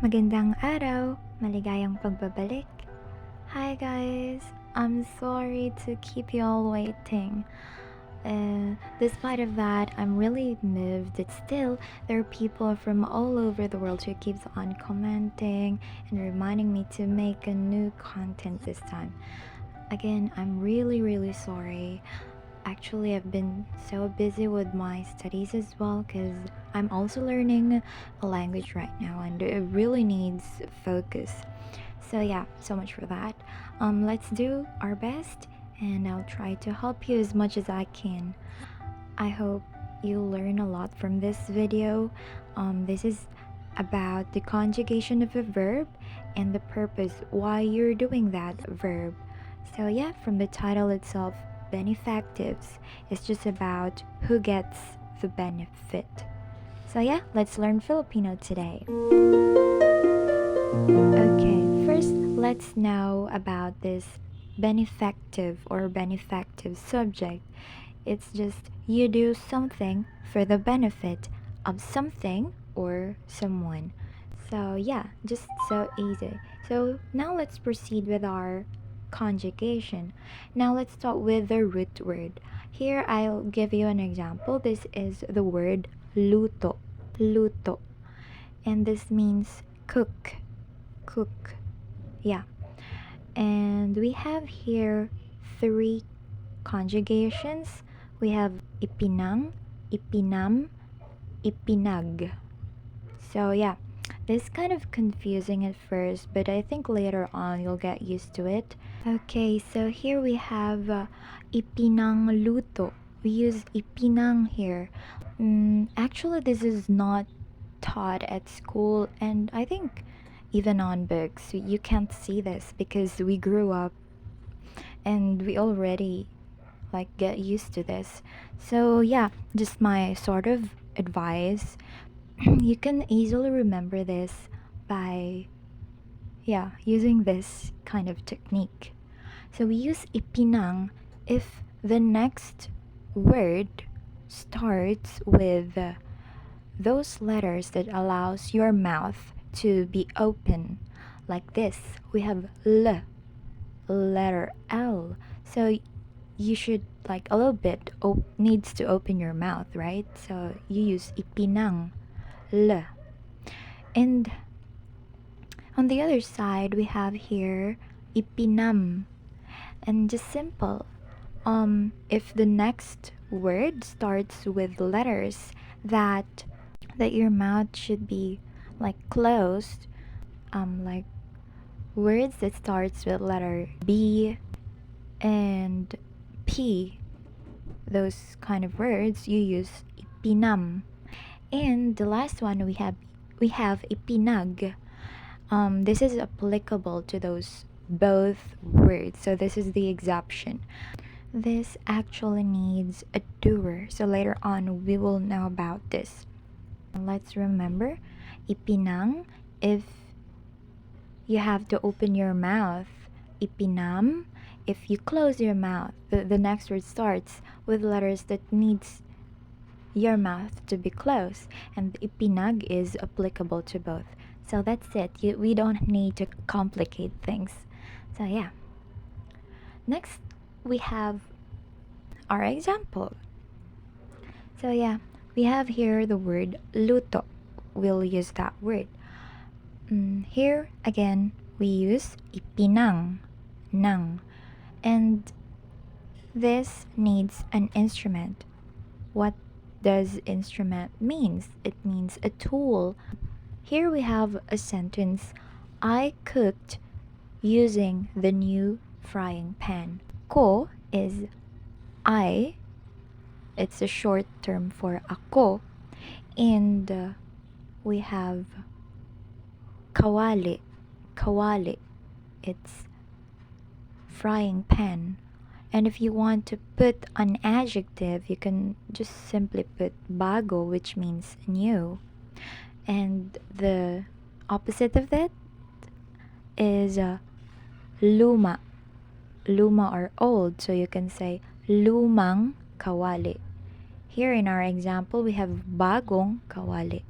Magandang araw, maligayang pagbabalik. Hi guys, I'm sorry to keep you all waiting. Despite of that, I'm really moved that still there are people from all over the world who keeps on commenting and reminding me to make a new content this time. Again, I'm really sorry. Actually, I've been so busy with my studies as well because I'm also learning a language right now and it really needs focus. So yeah, so much for that. Let's do our best and I'll try to help you as much as I can. I hope you learn a lot from this video. This is about the conjugation of a verb and the purpose why you're doing that verb. So yeah, from the title itself, benefactives, it's just about who gets the benefit. So yeah, let's learn Filipino today. Okay, first let's know about this benefactive or benefactive subject. It's just you do something for the benefit of something or someone. So yeah, just so easy. So now let's proceed with our conjugation. Now let's start with the root word. Here I'll give you an example. This is the word luto. Luto. And this means cook. Cook. Yeah. And we have here three conjugations. We have Ipinang, Ipinam, Ipinag. So yeah, this is kind of confusing at first, but I think later on you'll get used to it. Okay, so here we have Ipinang luto. We use Ipinang here. Actually, this is not taught at school, and I think even on books you can't see this because we grew up and we already like get used to this. So yeah, just my sort of advice. You can easily remember this by using this kind of technique. So we use Ipinang if the next word starts with those letters that allows your mouth to be open like this. We have L, letter L. So you should like a little bit needs to open your mouth, right? So you use Ipinang, L. And on the other side, we have here Ipinam. And just simple. If the next word starts with letters that your mouth should be like closed, like words that starts with letter B and P, those kind of words, you use Ipinam. And the last one we have Ipinag. This is applicable to those both words. So this is the exception. This actually needs a doer. So later on we will know about this. Let's remember Ipinang if you have to open your mouth. Ipinam if you close your mouth. The next word starts with letters that needs your mouth to be closed, and Ipinag is applicable to both. So that's it. We don't need to complicate things. So yeah. Next, we have our example. So yeah, we have here the word luto. We'll use that word. Here again, we use Ipinang, nang, and this needs an instrument. What does instrument means? It means a tool. Here we have a sentence, I cooked using the new frying pan. Ko is I. It's a short term for ako. And we have kawali. Kawali. It's frying pan. And if you want to put an adjective, you can just simply put bago, which means new. And the opposite of that is luma. Luma or old, so you can say lumang kawali. Here in our example, we have bagong kawali.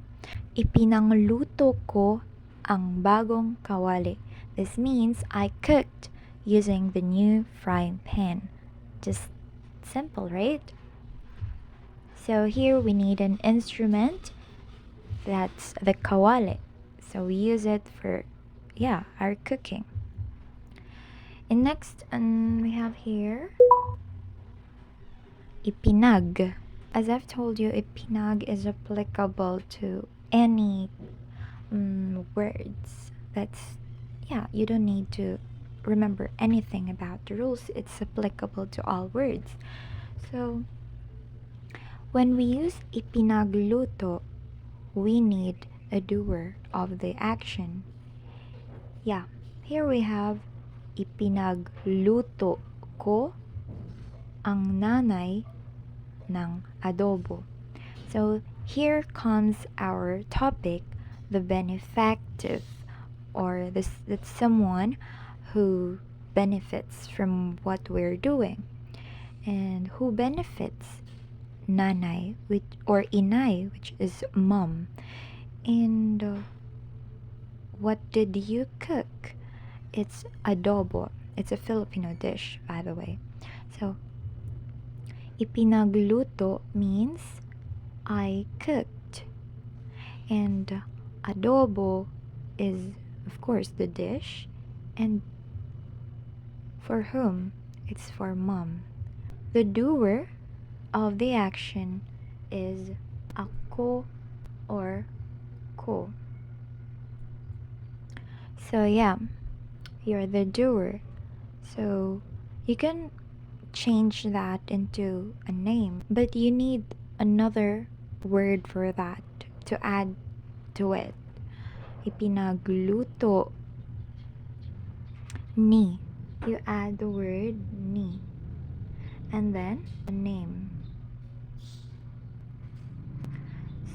Ipinangluto ko ang bagong kawali. This means I cooked using the new frying pan. Just simple, right? So here we need an instrument. That's the kawali. So we use it for, our cooking. And next, we have here Ipinag. As I've told you, Ipinag is applicable to any words. You don't need to remember anything about the rules. It's applicable to all words. So, when we use ipinagluto, we need a doer of the action. Here we have ipinagluto ko ang nanay ng adobo. So here comes our topic, the benefactive, or that's someone who benefits from what we're doing. And who benefits? Nanay, or inay, which is mom. And what did you cook? It's adobo. It's a Filipino dish, by the way. So, ipinagluto means I cooked. And adobo is, of course, the dish. And for whom? It's for mom. The doer of the action is ako or ko. So you're the doer. So you can change that into a name, but you need another word for that to add to it. Ipinagluto ni. You add the word ni. And then a name.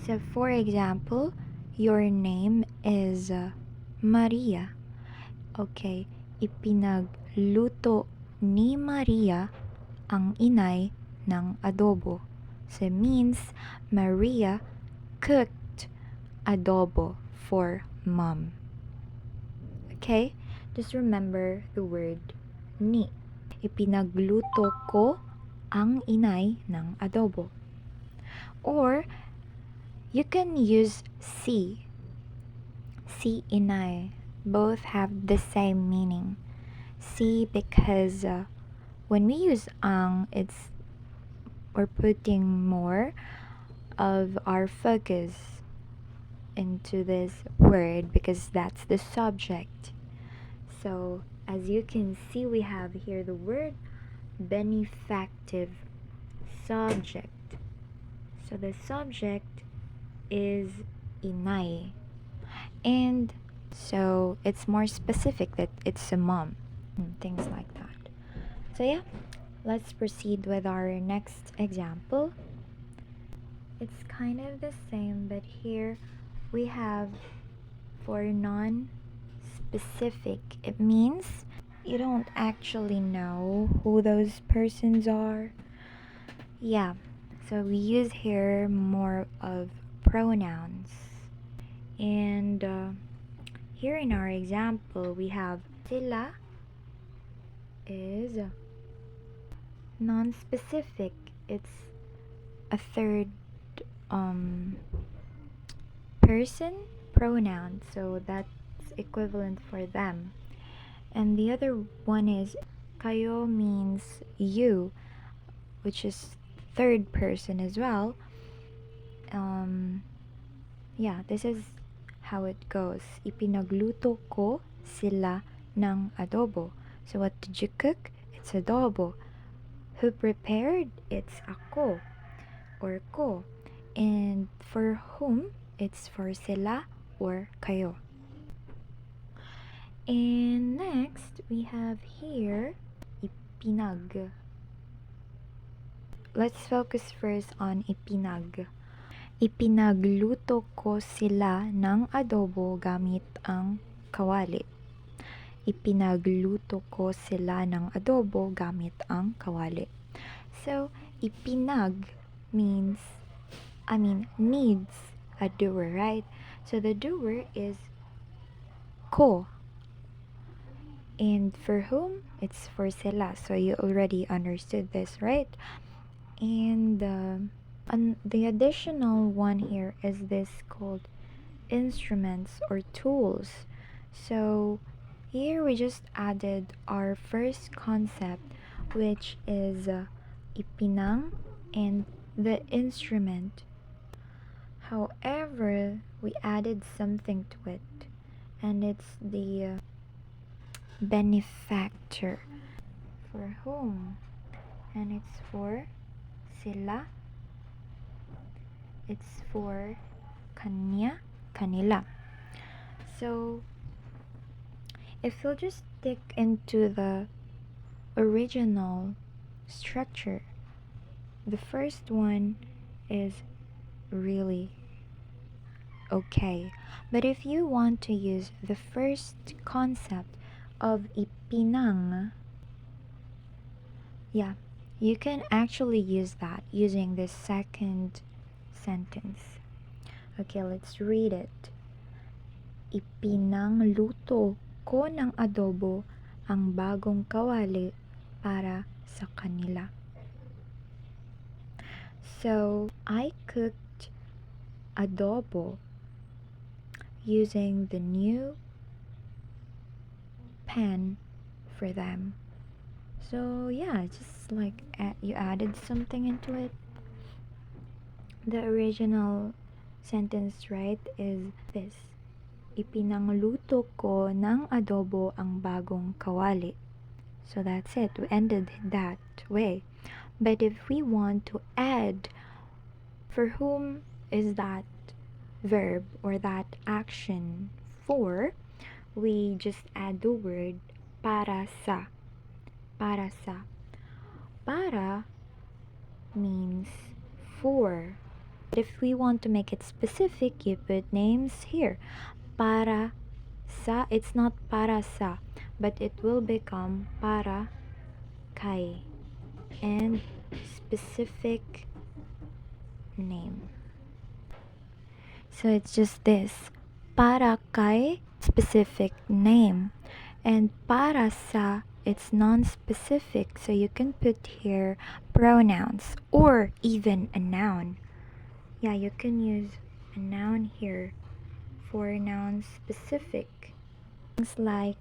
So for example, your name is Maria. Okay, ipinagluto ni Maria ang inay ng adobo. So it means Maria cooked adobo for mom. Okay, just remember the word ni. Ipinagluto ko ang inay ng adobo. Or you can use si. Si, inay. Both have the same meaning. Si because when we use ang, we're putting more of our focus into this word because that's the subject. So as you can see, we have here the word benefactive subject. So the subject is inay. And so it's more specific that it's a mom. Things like that. So let's proceed with our next example. It's kind of the same, but here we have for non-specific. It means you don't actually know who those persons are. So we use here more of pronouns. And here in our example, we have sila is non-specific. It's a third person pronoun, so that's equivalent for them. And the other one is kayo means you, which is third person as well. This is how it goes. Ipinagluto ko sila ng adobo. So what did you cook? It's adobo. Who prepared? It's ako or ko. And for whom? It's for sila or kayo. And next, we have here Ipinag. Let's focus first on Ipinag. Ipinagluto ko sila ng adobo gamit ang kawali. Ipinagluto ko sila ng adobo gamit ang kawali. So, ipinag needs a doer, right? So the doer is ko. And for whom? It's for sila. So you already understood this, right? And the additional one here is this called instruments or tools. So here we just added our first concept, which is ipinang and the instrument. However, we added something to it, and it's the benefactor. For whom? And it's for sila. It's for kanya, kanila. So if you'll just stick into the original structure, the first one is really okay. But if you want to use the first concept of ipinang, yeah, you can actually use that using this second sentence. Okay, let's read it. Ipinang luto ko ng adobo ang bagong kawali para sa kanila. So, I cooked adobo using the new pan for them. So yeah, just like you added something into it. The original sentence, right, is this. Ipinangluto ko ng adobo ang bagong kawali. So that's it. We ended that way. But if we want to add for whom is that verb or that action for, we just add the word para sa. Para sa. Para means for. If we want to make it specific, you put names here. Para sa, it's not para sa, but it will become para kay. And specific name. So it's just this. Para kay, specific name. And para sa, it's non-specific, so you can put here pronouns or even a noun. Yeah, you can use a noun here for non-specific. Things like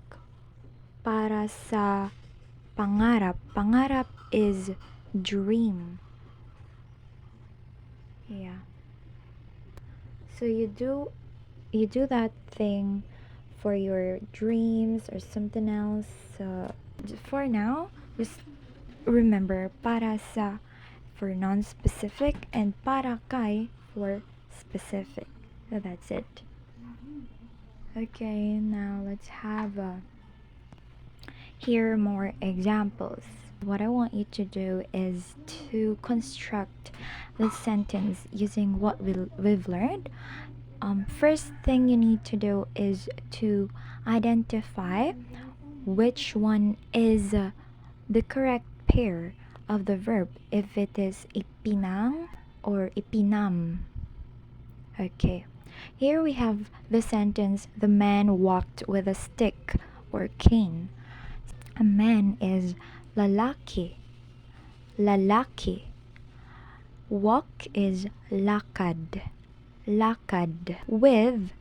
para sa pangarap. Pangarap is dream. Yeah. So you do that thing for your dreams or something else. For now, just remember para sa for non-specific and para kay for specific. So that's it. Okay, now let's have hear more examples. What I want you to do is to construct the sentence using what we've learned. First thing you need to do is to identify which one is the correct pair of the verb, if it is ipinang or ipinam. Okay, here we have the sentence, the man walked with a stick or cane. A man is lalaki. Lalaki. Walk is lakad. Lakad. With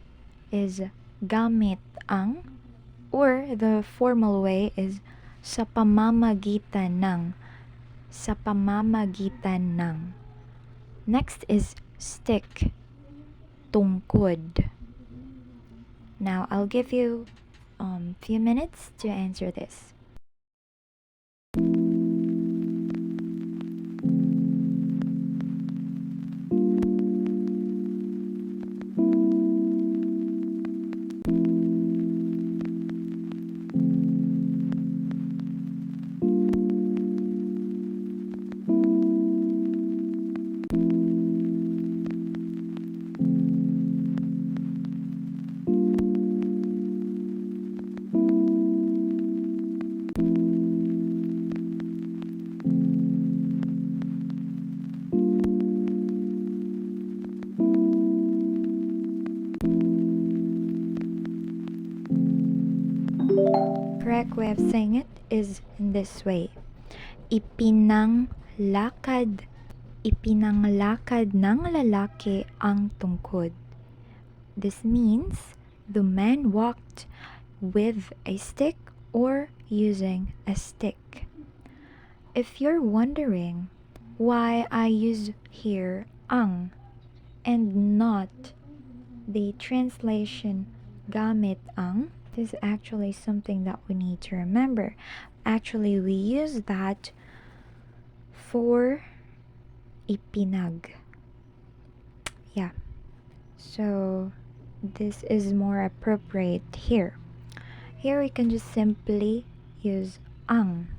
is gamit ang, or the formal way is sa pamamagitan ng. Sa pamamagitan ng. Next is stick. Tungkod. Now I'll give you few minutes to answer this. correct way of saying it is in this way. Ipinang lakad. Ipinanglakad ng lalaki ang tungkod. This means the man walked with a stick or using a stick. If you're wondering why I use here ang and not the translation gamit ang, this is actually something that we need to remember. Actually, we use that for Ipinag. Yeah. So this is more appropriate here. Here we can just simply use ang.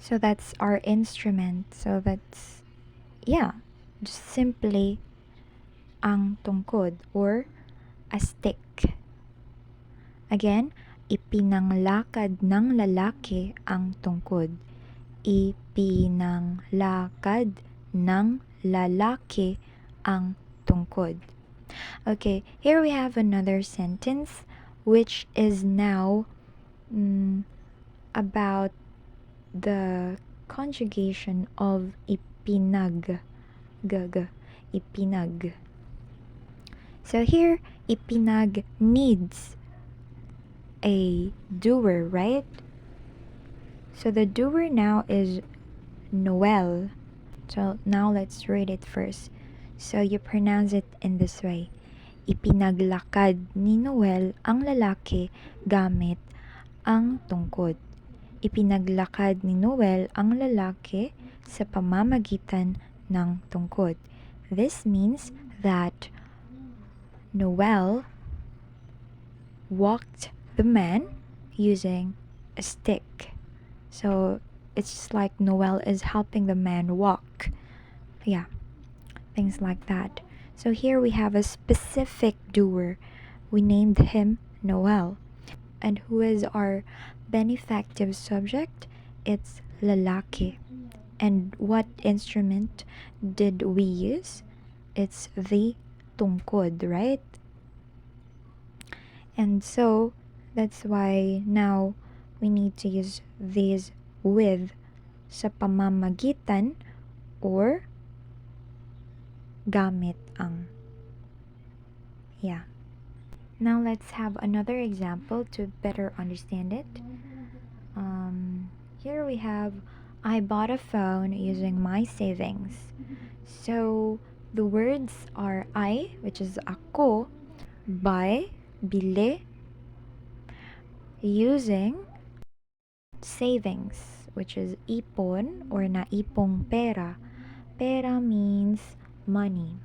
So that's our instrument. So that's, yeah, just simply ang tungkod or a stick. Again, ipinanglakad ng lalaki ang tungkod. Ipinanglakad ng lalaki ang tungkod. Okay, here we have another sentence which is now about the conjugation of ipinag. Ipinag. So here, ipinag needs a doer, right? So the doer now is Noel. So now let's read it first. So you pronounce it in this way. Ipinaglakad ni Noel ang lalaki gamit ang tungkod. Ipinaglakad ni Noel ang lalaki sa pamamagitan ng tungkod. This means that Noel walked the man using a stick. So it's just like Noel is helping the man walk. Yeah, things like that. So here we have a specific doer. We named him Noel. And who is our benefactive subject? It's lalaki. And what instrument did we use? It's the tungkod, right? And so that's why now we need to use these with sa pamamagitan or gamit ang. Yeah. Now let's have another example to better understand it. Here we have, I bought a phone using my savings. So the words are I, which is ako, buy, bili, using savings, which is ipon or naipong pera. Pera means money.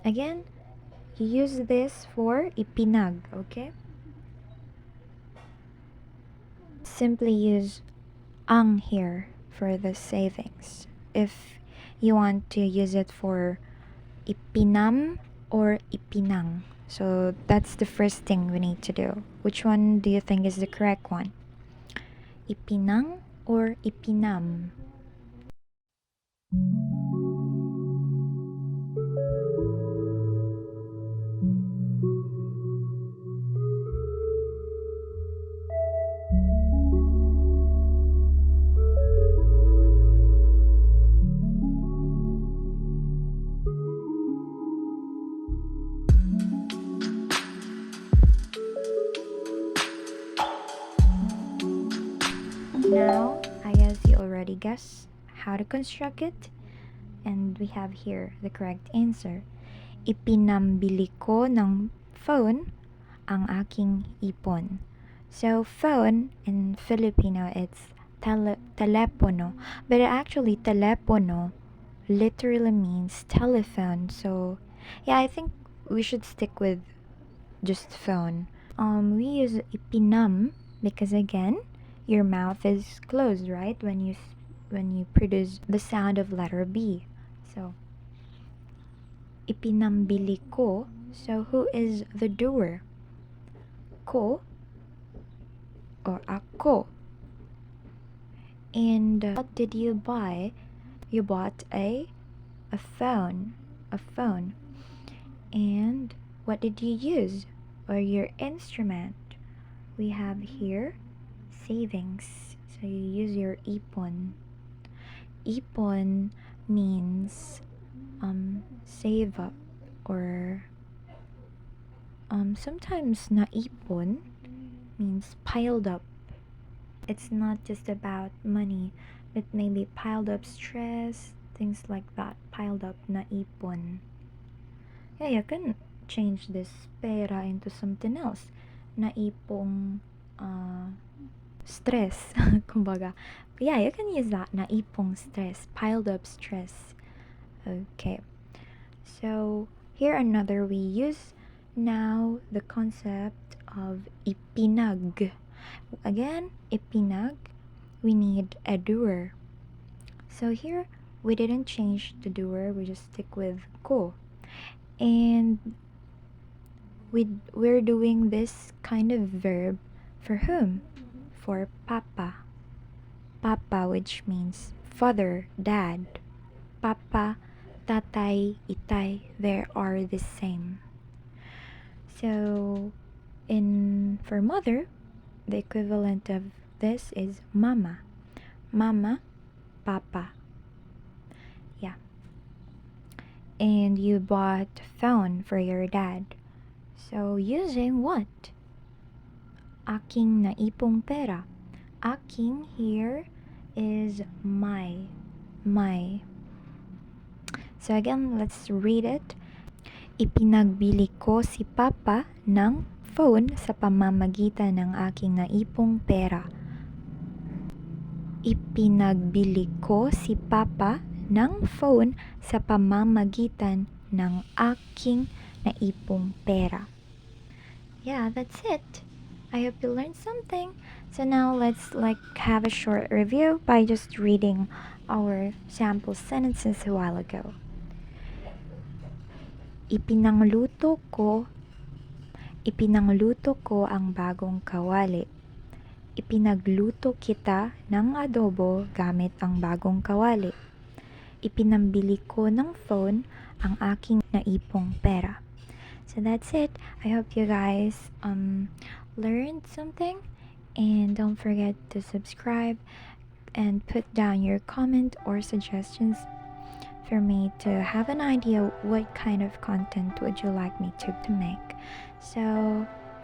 Again, you use this for ipinag, okay? Simply use ang here for the savings. If you want to use it for ipinam or ipinang. So that's the first thing we need to do. Which one do you think is the correct one? Ipinang or ipinam? Now, I guess you already guessed how to construct it. And we have here the correct answer. Ipinambili ko ng phone ang aking ipon. So, phone in Filipino, it's telepono. But actually, telepono literally means telephone. So, yeah, I think we should stick with just phone. We use ipinam because again, your mouth is closed, right? When you produce the sound of letter B. So, ipinambili ko. So, who is the doer? Ko or ako. And what did you buy? You bought a phone. A phone. And what did you use? Or your instrument? we have here savings. So you use your ipon. Ipon means save up, or sometimes naipon means piled up. It's not just about money, but maybe piled up stress, things like that. Piled up naipon. Yeah, you can change this pera into something else. Naipong stress. Kumbaga. Yeah, you can use that. Naipong stress. Piled up stress. Okay. So, here another we use now the concept of ipinag. Again, ipinag, we need a doer. So here, we didn't change the doer, we just stick with ko. And we're doing this kind of verb for whom? For papa. Papa, which means father, dad. Papa, tatay, itay, they are the same. So, for mother, the equivalent of this is mama. Mama, papa. Yeah. And you bought phone for your dad. So, using what? Aking naipong pera. Aking here is my. My. So again, let's read it. Ipinagbili ko si Papa ng phone sa pamamagitan ng aking naipong pera. Ipinagbili ko si Papa ng phone sa pamamagitan ng aking naipong pera. Yeah, that's it. I hope you learned something. So now let's have a short review by just reading our sample sentences a while ago. Ipinangluto ko ang bagong kawali. Ipinagluto kita ng adobo gamit ang bagong kawali. Ipinambili ko ng phone ang aking naipong pera. So that's it. I hope you guys learned something, and don't forget to subscribe and put down your comment or suggestions for me to have an idea what kind of content would you like me to make. So,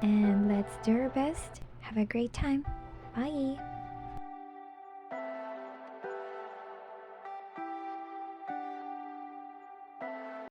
and let's do our best. Have a great time. Bye.